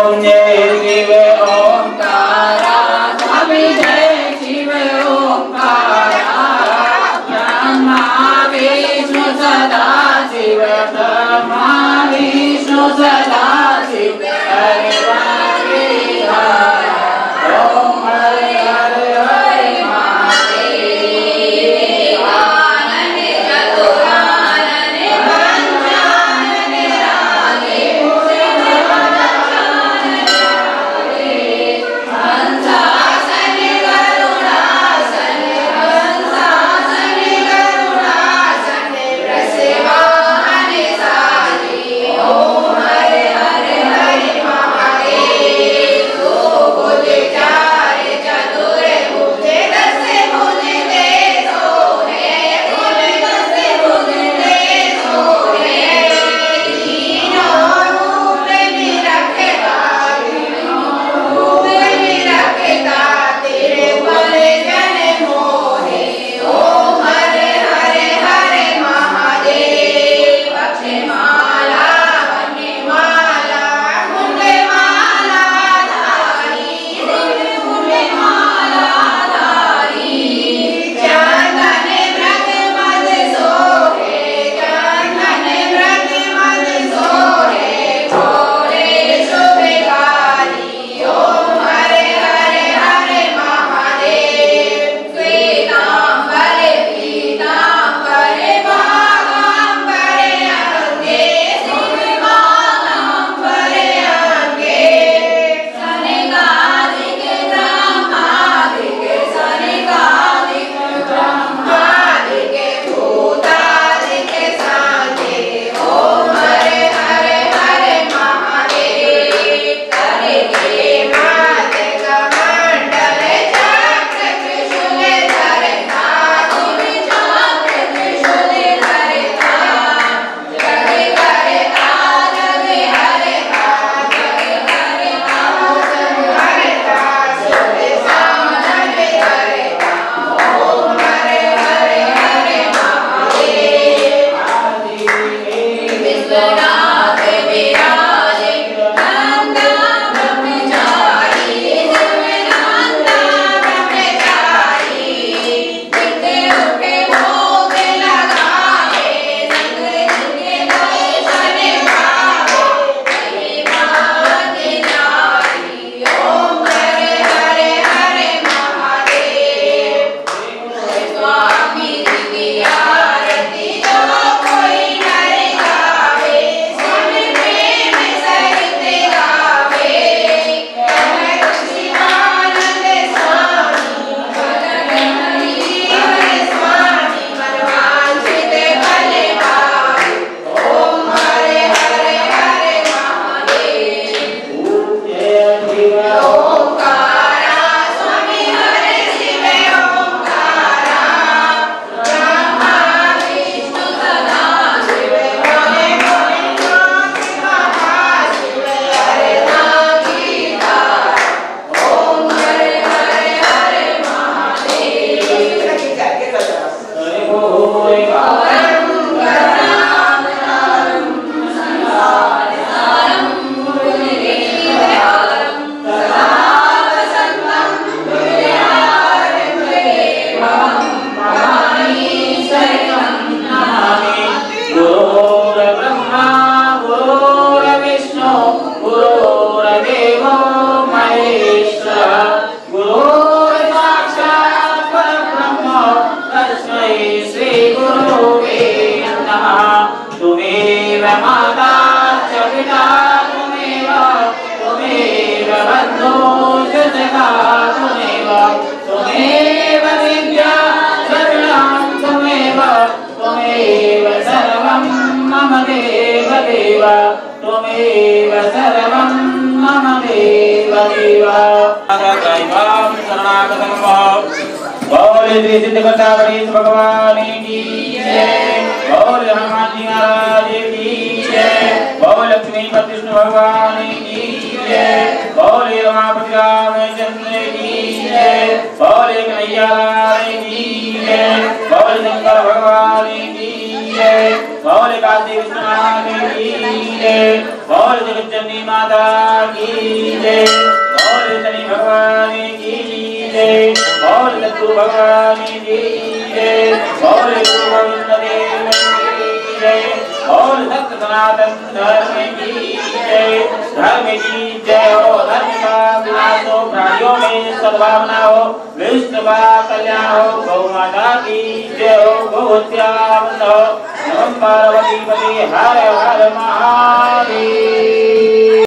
जय शिव ओंकारा स्वामी जय शिव ओंकारा ब्रह्मा विष्णु सदा शिव ब्रह्मा विष्णु सदा शिव हरे ओम हरे हरे हरे महादेव आनंद चतुरानंद पंचानन रागे हंसासन करुणासन हंसासन करुणासन वृषवाहन सारी ओम हरे हरे हरे महादेव दो भुज चार चतुर भुज दस भुज दे सोहे भुज दस भुज दे सोहे तीनों रूप निरखता तेरे पर जन मोहे ओम हरे हरे हरे महादेव अक्षमाला वनमाला कुंडमाला धारी कुंडमाला धारी चंदन व्रत मद सोहे चंदन व्रत मद सोहे भोले शुभकारी ओम हरे हरे हरे महादेव श्वेतांबर पीतांबर बागांबर अंगे शिवमालांबर अंगे सनिकादिक ब्रह्मादिक सनिकादिक ब्रह्मादिक भूतादिक साधे ओम हरे हरे हरे महादेव करे के मात कमंडल चक्र त्रिशूल धरता शिव चक्र त्रिशूल धरता जग करता जग हरता जग करता जग हरता सुर साधन करता ओम हरे हरे हरे महादेव विश्वनाथ विराजे नंदा ब्रह्मचारी शिवनंदा ब्रह्मचारी जिते उठे भोग लगाए संग जिनके दर्शन पावे वही बात नारी ओम हरे हरे हरे महादेव स्वामी जी की आरती जो कोई नर गावे स्वामी प्रेम सहित गावे कह शिवानंद स्वामी भजन हरि हरे स्वामी मनवांछित फल पावे ओम हरे हरे हरे महादेव ओंकारा स्वामी हरे शिव ओंकारा ब्रह्मा विष्णु सदा शिव भोले भोलेनाथ महाशिव हरे नाम गीता ओम हरे हरे हरे महादेव गौरं करुणावतारं संसारसारं भुजगेन्द्रहारं सदा वसन्तं हृदयारविन्दे भवं भवानी शरणं नमामि गुरुर्ब्रह्मा गुरुर्विष्णु गुरुर्देवो महेश्वरः गुरुर्साक्षात् परब्रह्म तस्मै श्रीगुरुवे नमः त्वमेव माता च पिता त्वमेव बन्धो च सखा त्वमेव विद्या सर्वं त्वमेव सर्वं मम देव देव त्वमेव सर्वं मम देव देव दैवं शरणागतं भव बोले श्री सिद्धगंगा गणेश भगवान की जय बोले हनुमान जी महाराज की जय बोले लक्ष्मी विष्णु भगवान की जय बोले रमापति रामचंद्र की जय बोले कन्हैया लाल की जय बोले शंकर भगवान की जय बोले काशी विश्वनाथ की जय बोले जगत चंडी माता की जय, बोल शनि भगवान की जय, बोल लड्डू भगवान की जय, बोल गुरु गोविंद देव की जय, बोल सत्य सनातन धर्म की जय, धर्म की जय हो, धर्म का विनाश हो, प्राणियों में सद्भावना हो, विश्व का कल्याण हो, गौ माता की जय हो, गौ हत्या बंद हो, नमः पार्वती पति हर हर महादेव।